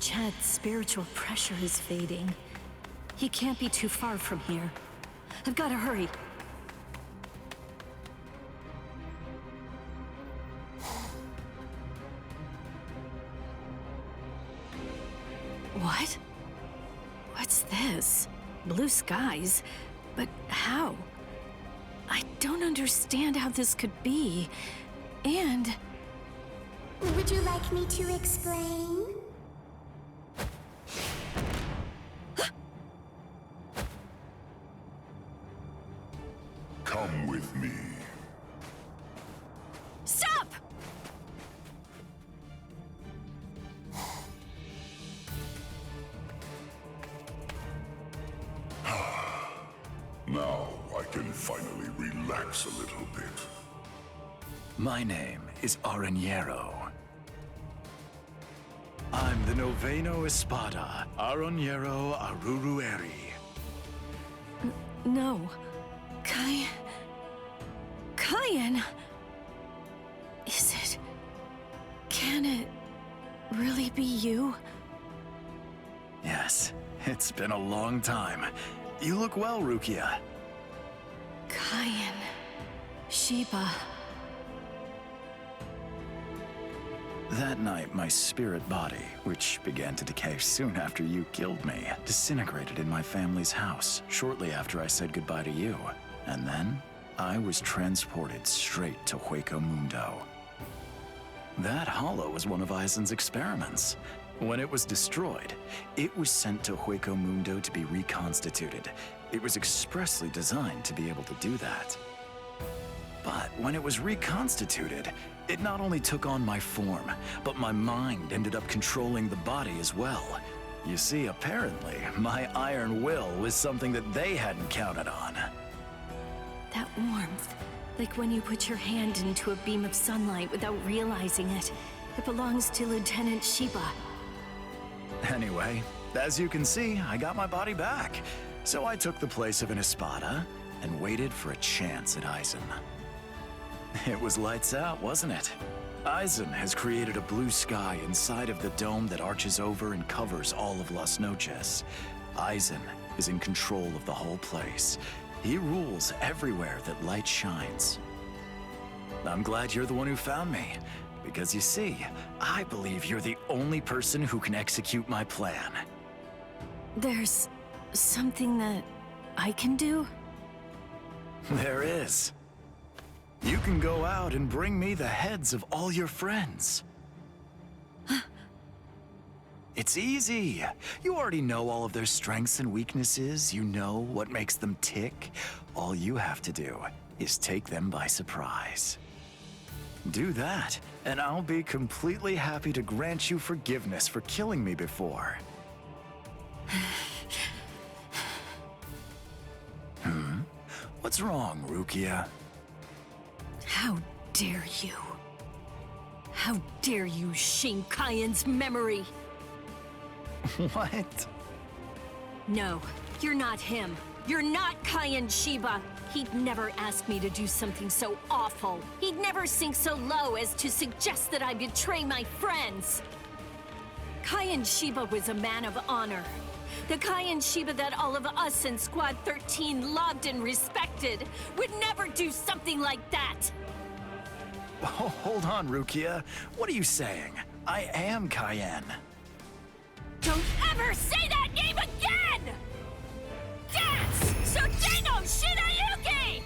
Chad's spiritual pressure is fading. He can't be too far from here. I've got to hurry. What? What's this? Blue skies? But how? I don't understand how this could be. And... Would you like me to explain? Come with me. Stop! Now I can finally relax a little bit. My name is Aranjero. I'm the Noveno Espada, Aranjero Arurueri. No. Kyan... Is it... Can it... really be you? Yes, it's been a long time. You look well, Rukia. Kyan... Sheba... That night, my spirit body, which began to decay soon after you killed me, disintegrated in my family's house shortly after I said goodbye to you. And then, I was transported straight to Hueco Mundo. That hollow was one of Eisen's experiments. When it was destroyed, it was sent to Hueco Mundo to be reconstituted. It was expressly designed to be able to do that. But when it was reconstituted, it not only took on my form, but my mind ended up controlling the body as well. You see, apparently, my iron will was something that they hadn't counted on. That warmth, like when you put your hand into a beam of sunlight without realizing it. It belongs to Lieutenant Sheba. Anyway, as you can see, I got my body back. So I took the place of an Espada and waited for a chance at Eisen. It was lights out, wasn't it? Eisen has created a blue sky inside of the dome that arches over and covers all of Las Noches. Eisen is in control of the whole place. He rules everywhere that light shines. I'm glad you're the one who found me, because you see, I believe you're the only person who can execute my plan. There's something that I can do? There is. You can go out and bring me the heads of all your friends. It's easy. You already know all of their strengths and weaknesses. You know what makes them tick. All you have to do is take them by surprise. Do that, and I'll be completely happy to grant you forgiveness for killing me before. What's wrong, Rukia? How dare you? How dare you shame Kyan's memory? What? No, you're not him. You're not Kyan Sheba. He'd never ask me to do something so awful. He'd never sink so low as to suggest that I betray my friends. Kyan Sheba was a man of honor. The Kyan Sheba that all of us in Squad 13 loved and respected would never do something like that. Oh, hold on, Rukia. What are you saying? I am Kyan. Don't ever say that name again! That's Sudeno Shinayuki!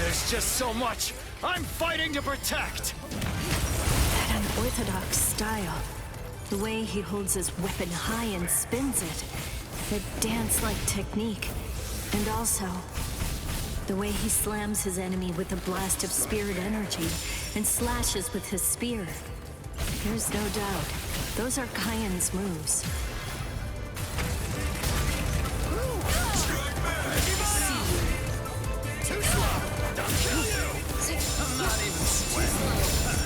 There's just so much I'm fighting to protect! orthodox style. The way he holds his weapon high and spins it. That dance-like technique. And also, the way he slams his enemy with a blast of spirit energy and slashes with his spear. There's no doubt, those are Kayan's moves. Too slow! Don't kill you! I'm not even sweating.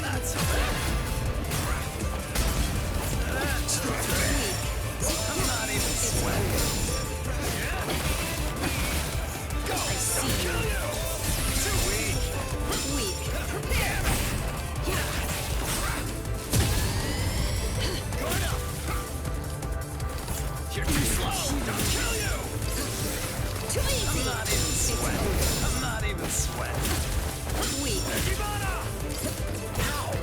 Not so bad. I'm not even sweating. Go! I see you. Too weak. Weak. Going up. You're too slow. Don't kill you. Too easy. I'm not even sweating. I'm not even sweating. Weak. Ow!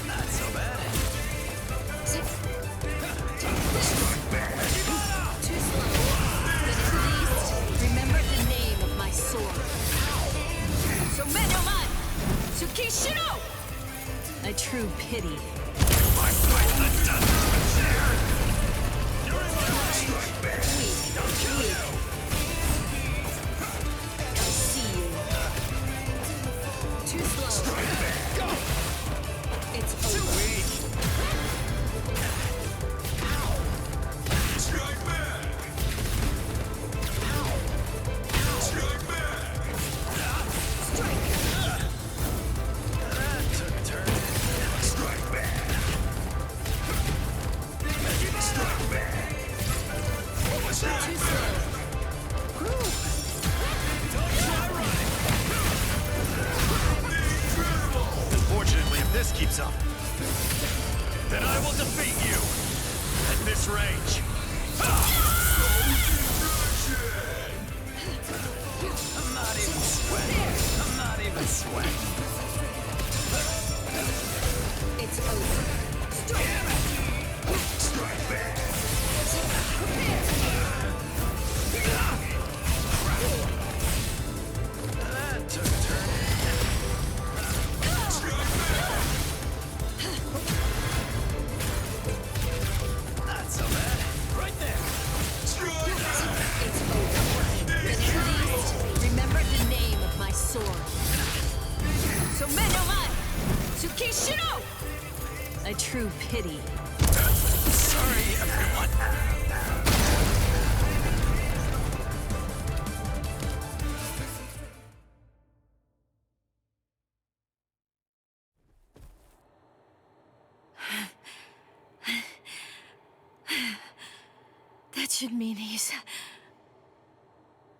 Not so bad. Too slow. But at least, remember the name of my sword. Somenoman! Tsukishiro! A true pity. My fight the dust there! You're in my way! Weak. Don't kill you! I see you. Too slow. Go! It's Too over. weak! Strike back! Strike back! That took a turn. Strike back! Strike back! Too slow. Don't try running! Unfortunately, if this keeps up, then I will defeat you at this range. I'm not even sweating. I'm not even sweating. It's over. Strike back! That took a turn. Not so bad. Right there. It's over. But at least, remember the name of my sword. Somenoman! Tsukishiro! A true pity. Sorry, everyone. That should mean he's...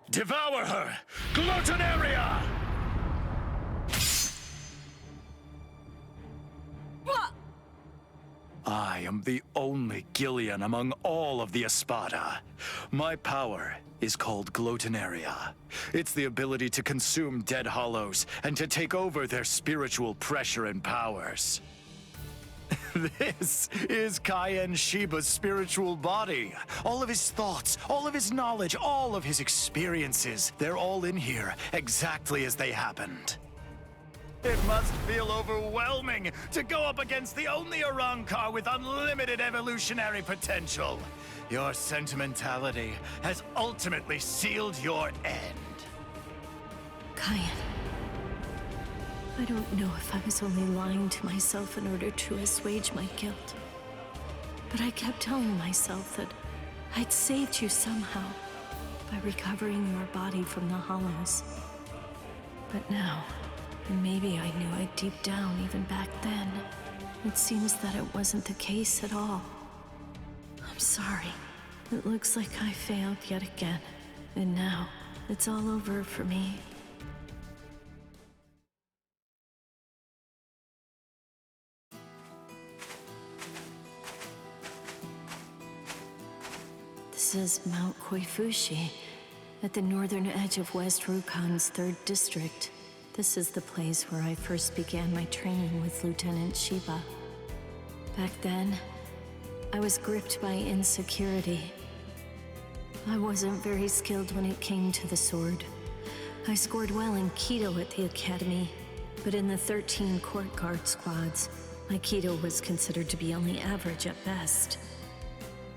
Devour her! Gluttonaria! What? I am the only Gillian among all of the Espada. My power is called Gluttonaria. It's the ability to consume dead hollows and to take over their spiritual pressure and powers. This is Kaien Shiba's spiritual body. All of his thoughts, all of his knowledge, all of his experiences, they're all in here, exactly as they happened. It must feel overwhelming to go up against the only Arrancar with unlimited evolutionary potential. Your sentimentality has ultimately sealed your end. Kayan. I don't know if I was only lying to myself in order to assuage my guilt. But I kept telling myself that I'd saved you somehow by recovering your body from the hollows. But now, and maybe I knew it deep down even back then, it seems that it wasn't the case at all. I'm sorry. It looks like I failed yet again. And now, it's all over for me. This is Mount Koifushi, at the northern edge of West Rukan's 3rd district. This is the place where I first began my training with Lieutenant Shiba. Back then, I was gripped by insecurity. I wasn't very skilled when it came to the sword. I scored well in Kido at the academy, but in the 13 court guard squads, my Kido was considered to be only average at best.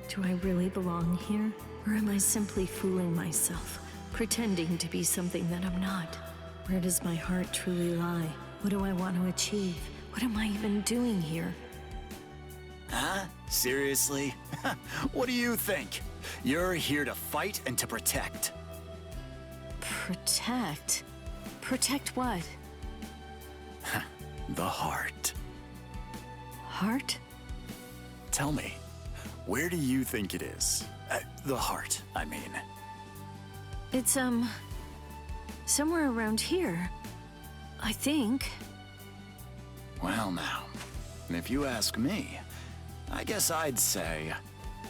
Do I really belong here? Or am I simply fooling myself, pretending to be something that I'm not? Where does my heart truly lie? What do I want to achieve? What am I even doing here? Huh? Seriously? What do you think? You're here to fight and to protect. Protect? Protect what? The heart. Heart? Tell me, where do you think it is? The heart, I mean. It's, somewhere around here. I think. Well now, if you ask me, I guess I'd say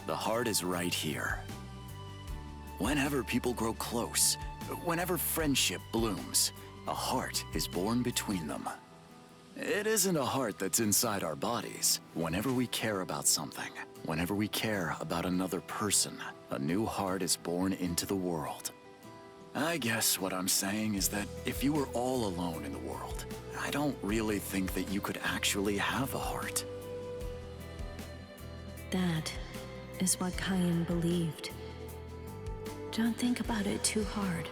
the heart is right here. Whenever people grow close, whenever friendship blooms, a heart is born between them. It isn't a heart that's inside our bodies. Whenever we care about something, whenever we care about another person, a new heart is born into the world. I guess what I'm saying is that if you were all alone in the world, I don't really think that you could actually have a heart. That is what Kayan believed. Don't think about it too hard.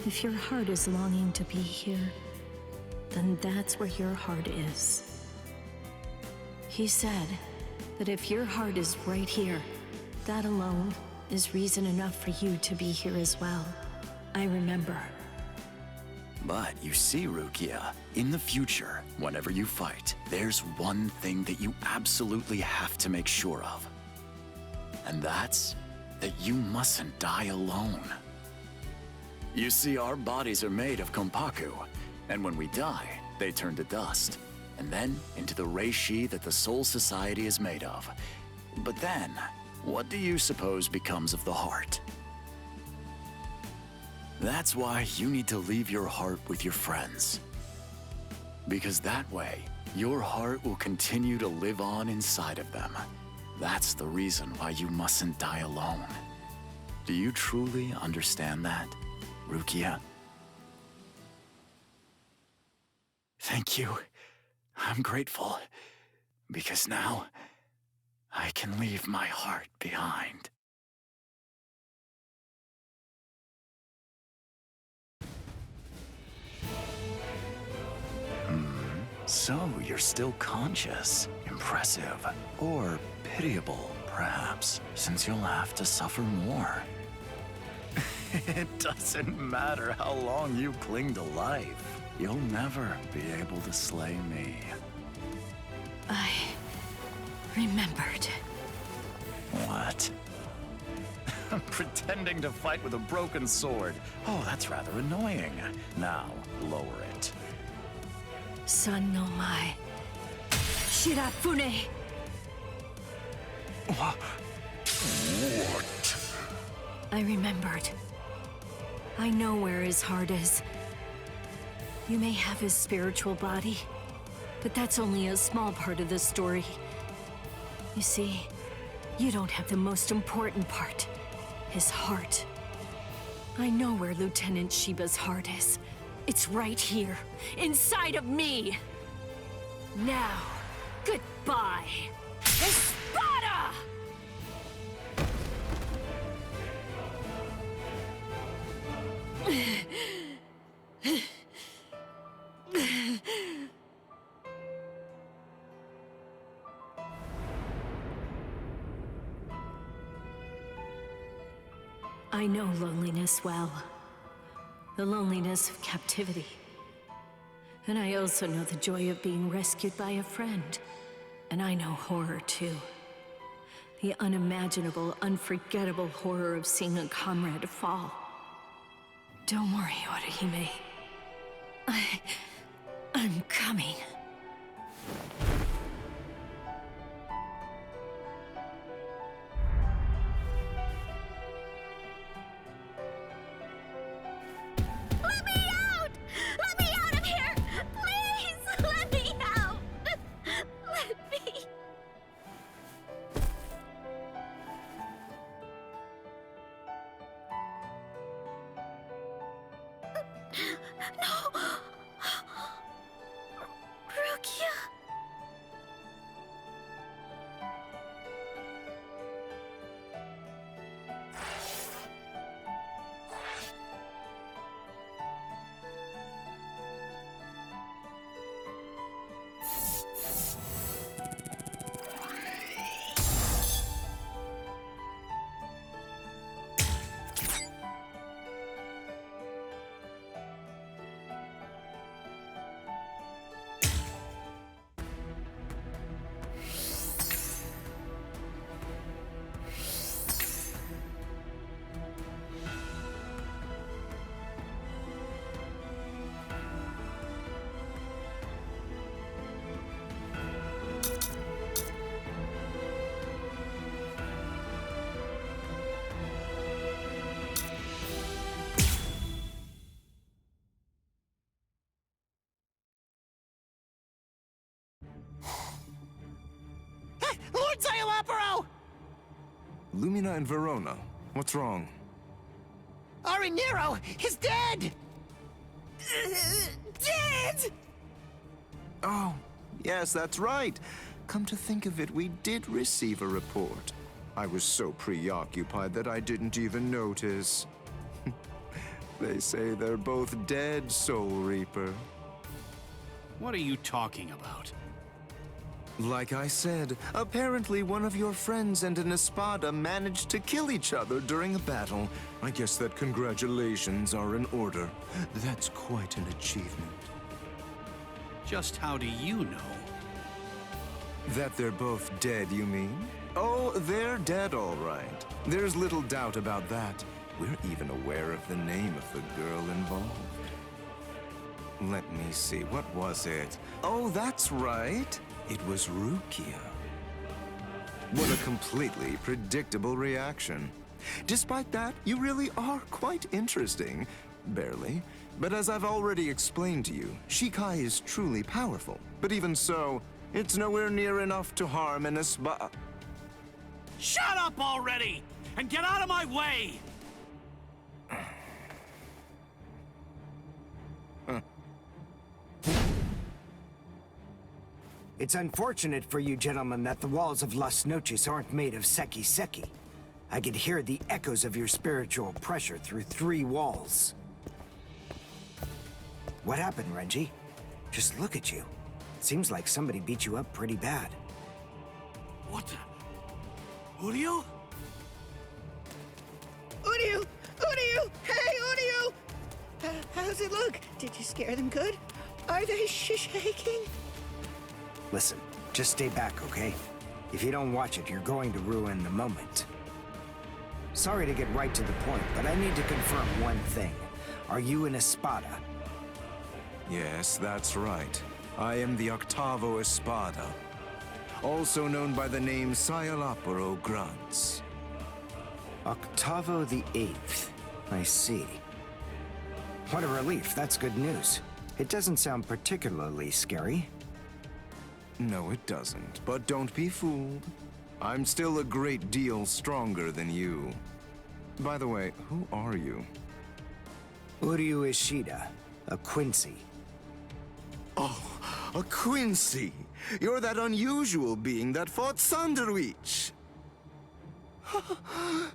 If your heart is longing to be here, then that's where your heart is. He said that if your heart is right here, that alone is reason enough for you to be here as well. I remember. But you see, Rukia, in the future, whenever you fight, there's one thing that you absolutely have to make sure of. And that's that you mustn't die alone. You see, our bodies are made of kompaku, and when we die, they turn to dust, and then into the reishi that the Soul Society is made of. But then, what do you suppose becomes of the heart? That's why you need to leave your heart with your friends. Because that way, your heart will continue to live on inside of them. That's the reason why you mustn't die alone. Do you truly understand that, Rukia? Thank you. I'm grateful. Because now, I can leave my heart behind. So you're still conscious. Impressive. Or pitiable, perhaps, since you'll have to suffer more. It doesn't matter how long you cling to life. You'll never be able to slay me. I remembered. What? Pretending to fight with a broken sword. Oh, that's rather annoying. Now, lower it. Son no Mai. Shirafune! What? I remembered. I know where his heart is. You may have his spiritual body, but that's only a small part of the story. You see, you don't have the most important part, his heart. I know where Lieutenant Shiba's heart is. It's right here, inside of me. Now, goodbye, Espada! I know loneliness well. The loneliness of captivity. And I also know the joy of being rescued by a friend. And I know horror too. The unimaginable, unforgettable horror of seeing a comrade fall. Don't worry, Orihime. I'm coming. Let me out! No! Rukia! Lord Ziolaparo! Lumina and Verona, what's wrong? Arinero is dead! Dead! Oh, yes, that's right. Come to think of it, we did receive a report. I was so preoccupied that I didn't even notice. They say they're both dead, Soul Reaper. What are you talking about? Like I said, apparently one of your friends and an Espada managed to kill each other during a battle. I guess that congratulations are in order. That's quite an achievement. Just how do you know? That they're both dead, you mean? Oh, they're dead, all right. There's little doubt about that. We're even aware of the name of the girl involved. Let me see, what was it? Oh, that's right. It was Rukia. What a completely predictable reaction. Despite that, you really are quite interesting. Barely. But as I've already explained to you, Shikai is truly powerful. But even so, it's nowhere near enough to harm an Espada. Shut up already! And get out of my way! It's unfortunate for you gentlemen that the walls of Las Noches aren't made of seki-seki. I could hear the echoes of your spiritual pressure through 3 walls. What happened, Renji? Just look at you. Seems like somebody beat you up pretty bad. What the? Uryu? Uryu! Uryu! Hey, Uryu! How's it look? Did you scare them good? Are they shaking? Listen, just stay back, okay? If you don't watch it, you're going to ruin the moment. Sorry to get right to the point, but I need to confirm one thing. Are you an Espada? Yes, that's right. I am the Octavo Espada, also known by the name Sayalaparo Grunts. Octavo the 8th. I see. What a relief, that's good news. It doesn't sound particularly scary. No, it doesn't. But don't be fooled. I'm still a great deal stronger than you. By the way, who are you? Uryu Ishida, a Quincy. Oh, a Quincy! You're that unusual being that fought Sanderwich!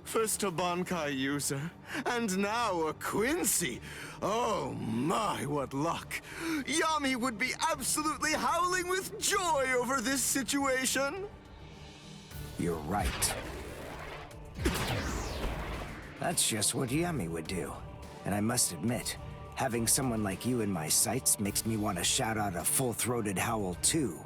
First a Bankai user, and now a Quincy! Oh my, what luck! Yami would be absolutely howling with joy over this situation! You're right. That's just what Yami would do. And I must admit, having someone like you in my sights makes me want to shout out a full-throated howl too.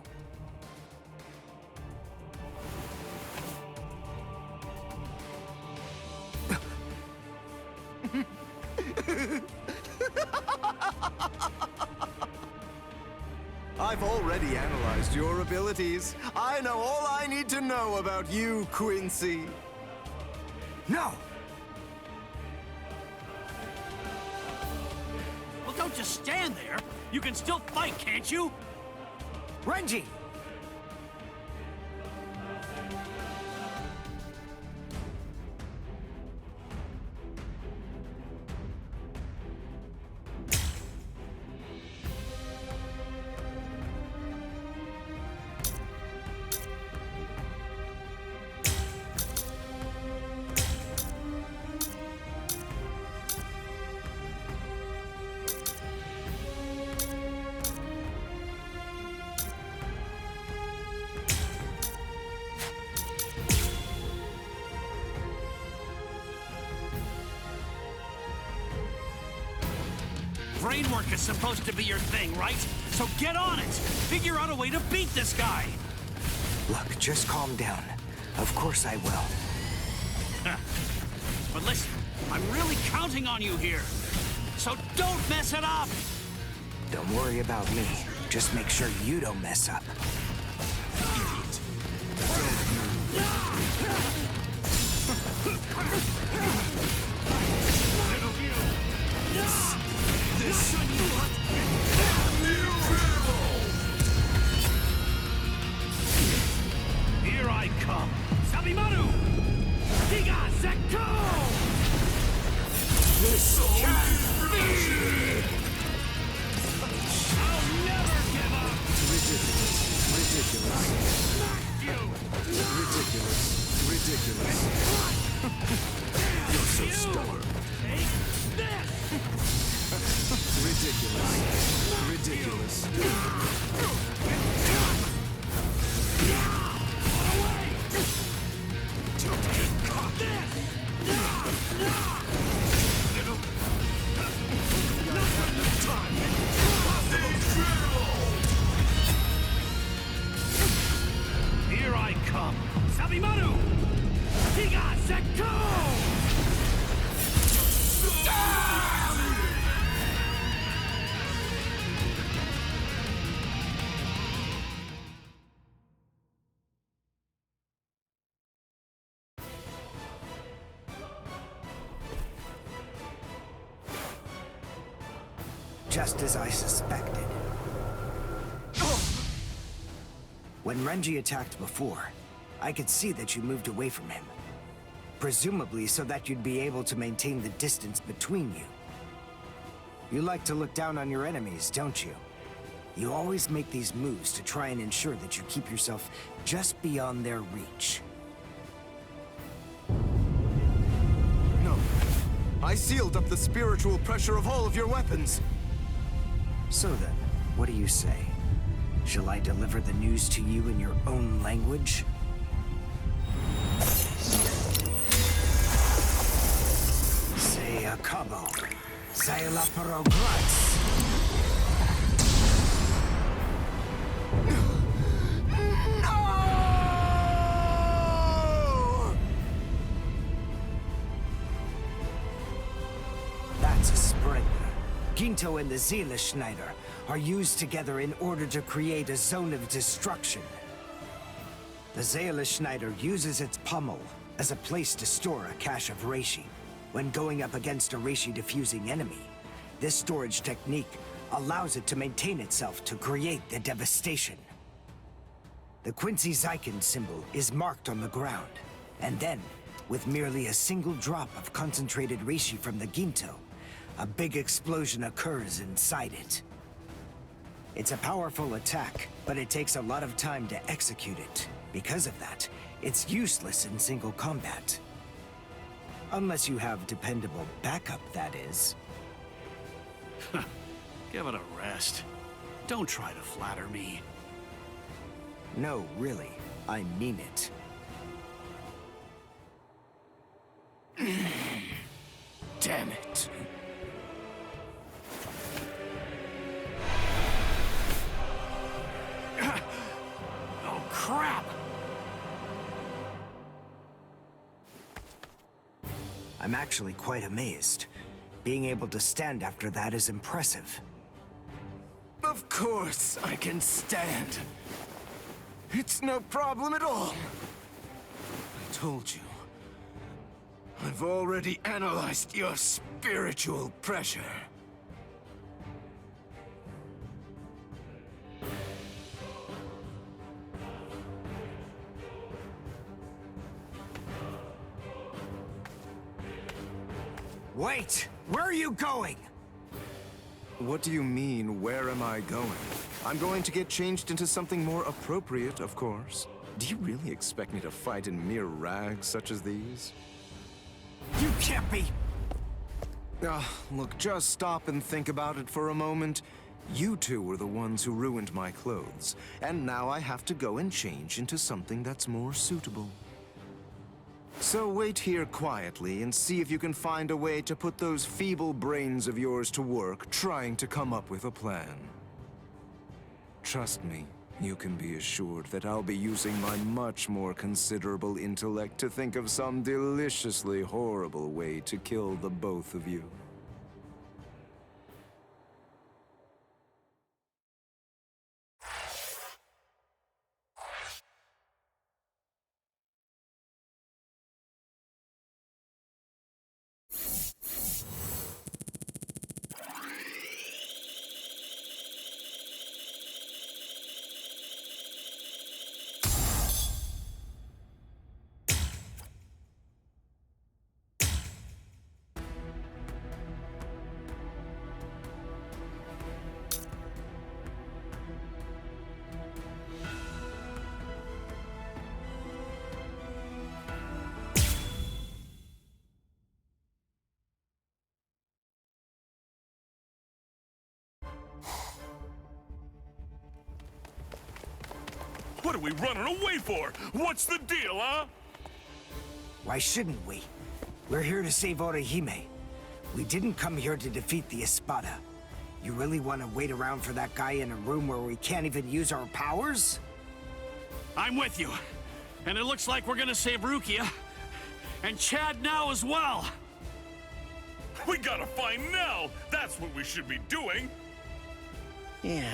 I've already analyzed your abilities. I know all I need to know about you, Quincy. No! Well, don't just stand there. You can still fight, can't you? Renji! brain work is supposed to be your thing, right? So get on it! Figure out a way to beat this guy! Look, just calm down. Of course I will. But listen, I'm really counting on you here. So don't mess it up! Don't worry about me. Just make sure you don't mess up. Here I come! Sabimaru! Diga Zekto! This can't be! I'll never give up! Ridiculous. Smack you! Ridiculous. You're so stubborn. Take this! Ridiculous. Here I come! Sabimaru! Diga Zekto! Just as I suspected. When Renji attacked before, I could see that you moved away from him. Presumably so that you'd be able to maintain the distance between you. You like to look down on your enemies, don't you? You always make these moves to try and ensure that you keep yourself just beyond their reach. No. I sealed up the spiritual pressure of all of your weapons. So then, what do you say? Shall I deliver the news to you in your own language? Say a cabo. Say la progress. That's a spring. Ginto and the Seele Schneider are used together in order to create a zone of destruction. The Seele Schneider uses its pommel as a place to store a cache of reishi. When going up against a reishi-diffusing enemy, this storage technique allows it to maintain itself to create the devastation. The Quincy Zyken symbol is marked on the ground, and then, with merely a single drop of concentrated reishi from the Ginto, a big explosion occurs inside it. It's a powerful attack, but it takes a lot of time to execute it. Because of that, it's useless in single combat. Unless you have dependable backup, that is. Give it a rest. Don't try to flatter me. No, really. I mean it. Damn it. Oh, crap! I'm actually quite amazed. Being able to stand after that is impressive. Of course I can stand. It's no problem at all. I told you. I've already analyzed your spiritual pressure. Wait! Where are you going? What do you mean, where am I going? I'm going to get changed into something more appropriate, of course. Do you really expect me to fight in mere rags such as these? You can't be! Look, just stop and think about it for a moment. You two were the ones who ruined my clothes, and now I have to go and change into something that's more suitable. So wait here quietly and see if you can find a way to put those feeble brains of yours to work trying to come up with a plan. Trust me, you can be assured that I'll be using my much more considerable intellect to think of some deliciously horrible way to kill the both of you. What are we running away for? What's the deal, huh? Why shouldn't we? We're here to save Orihime. We didn't come here to defeat the Espada. You really want to wait around for that guy in a room where we can't even use our powers? I'm with you. And it looks like we're gonna save Rukia. And Chad now as well. We gotta find Nell! That's what we should be doing! Yeah,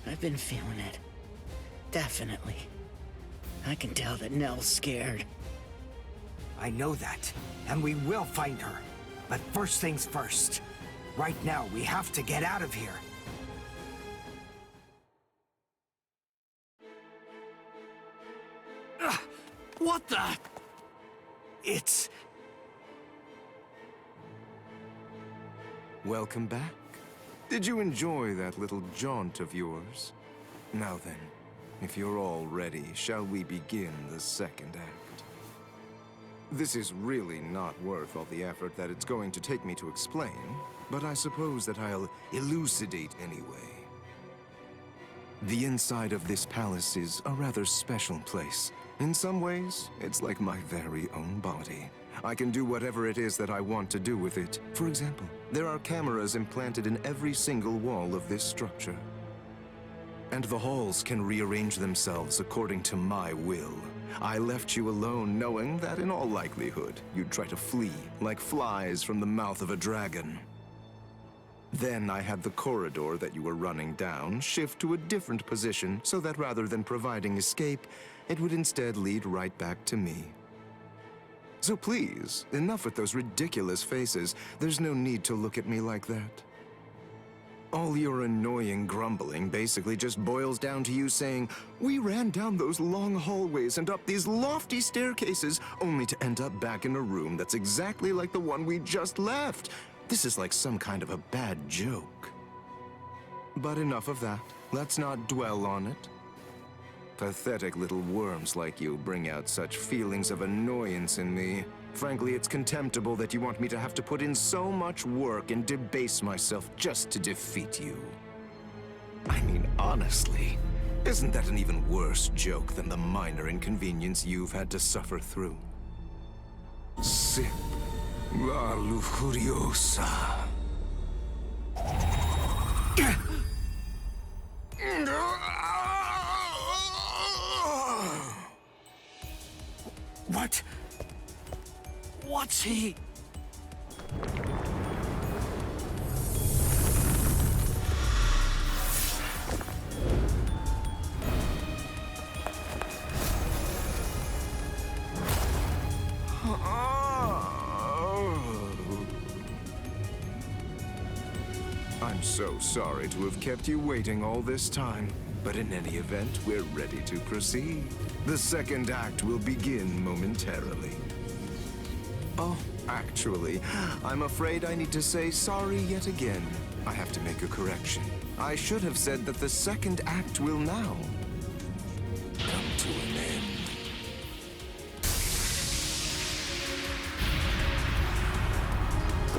I've been feeling it. Definitely. I can tell that Nell's scared. I know that, and we will find her. But first things first. Right now, we have to get out of here. What the? It's... Welcome back. Did you enjoy that little jaunt of yours? Now then, if you're all ready, shall we begin the second act? This is really not worth all the effort that it's going to take me to explain, but I suppose that I'll elucidate anyway. The inside of this palace is a rather special place. In some ways, it's like my very own body. I can do whatever it is that I want to do with it. For example, there are cameras implanted in every single wall of this structure. And the halls can rearrange themselves according to my will. I left you alone knowing that in all likelihood, you'd try to flee like flies from the mouth of a dragon. Then I had the corridor that you were running down shift to a different position so that rather than providing escape, it would instead lead right back to me. So please, enough with those ridiculous faces. There's no need to look at me like that. All your annoying grumbling basically just boils down to you saying, "We ran down those long hallways and up these lofty staircases, only to end up back in a room that's exactly like the one we just left. This is like some kind of a bad joke." But enough of that. Let's not dwell on it. Pathetic little worms like you bring out such feelings of annoyance in me. Frankly, it's contemptible that you want me to have to put in so much work and debase myself just to defeat you. I mean, honestly, isn't that an even worse joke than the minor inconvenience you've had to suffer through? Sip la lujuriosa. What? What's he? I'm so sorry to have kept you waiting all this time, but in any event, we're ready to proceed. The second act will begin momentarily. Oh, actually, I'm afraid I need to say sorry yet again. I have to make a correction. I should have said that the second act will now come to an end.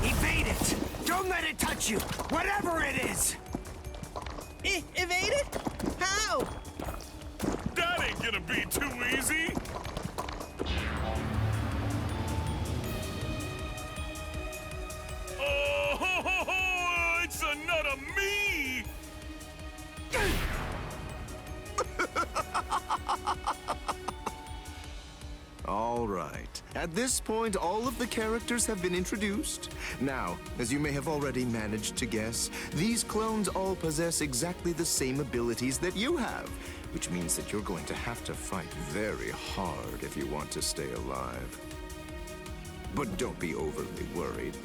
Evade it! Don't let it touch you! Whatever it is! Evade it? How? That ain't gonna be too easy! At this point, all of the characters have been introduced. Now, as you may have already managed to guess, these clones all possess exactly the same abilities that you have, which means that you're going to have to fight very hard if you want to stay alive. But don't be overly worried.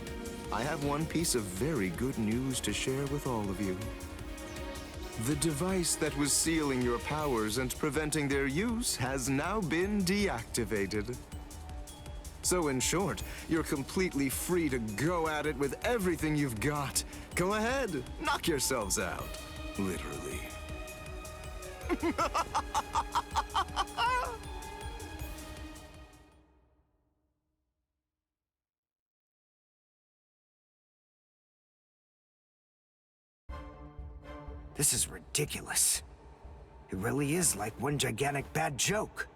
I have one piece of very good news to share with all of you. The device that was sealing your powers and preventing their use has now been deactivated. So in short, you're completely free to go at it with everything you've got. Go ahead, knock yourselves out. Literally. This is ridiculous. It really is like one gigantic bad joke.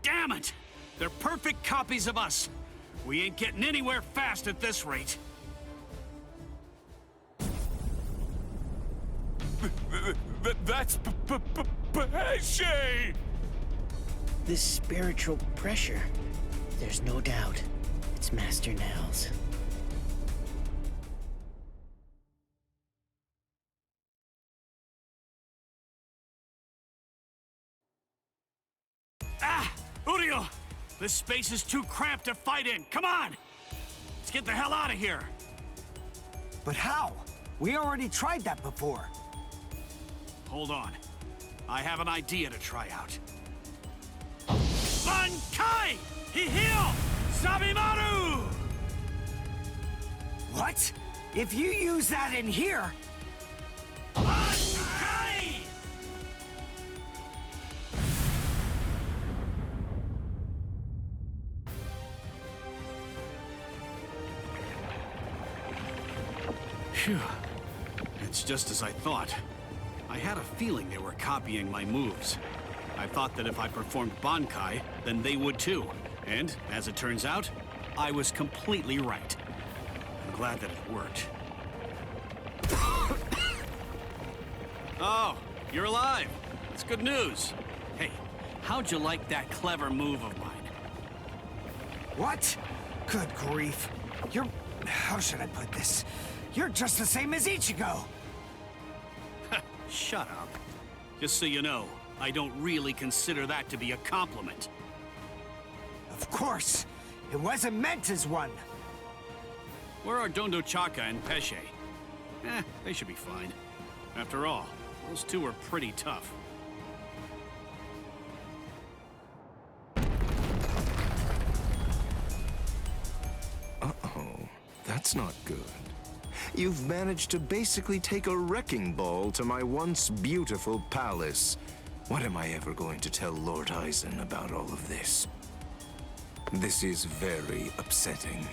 Damn it! They're perfect copies of us. We ain't getting anywhere fast at this rate. That's Pesce! This spiritual pressure. There's no doubt. It's Master Nels. Ah! Udio! This space is too cramped to fight in. Come on! Let's get the hell out of here. But how? We already tried that before. Hold on. I have an idea to try out. Bankai! Hihio! Sabimaru! What? If you use that in here... Bankai! Phew. It's just as I thought. I had a feeling they were copying my moves. I thought that if I performed Bankai, then they would too. And, as it turns out, I was completely right. I'm glad that it worked. Oh, you're alive. That's good news. Hey, how'd you like that clever move of mine? What? Good grief. You're... How should I put this? You're just the same as Ichigo. Shut up. Just so you know, I don't really consider that to be a compliment. Of course. It wasn't meant as one. Where are Dondo Chaka and Pesce? They should be fine. After all, those two are pretty tough. Uh-oh. That's not good. You've managed to basically take a wrecking ball to my once beautiful palace. What am I ever going to tell Lord Aizen about all of this? This is very upsetting.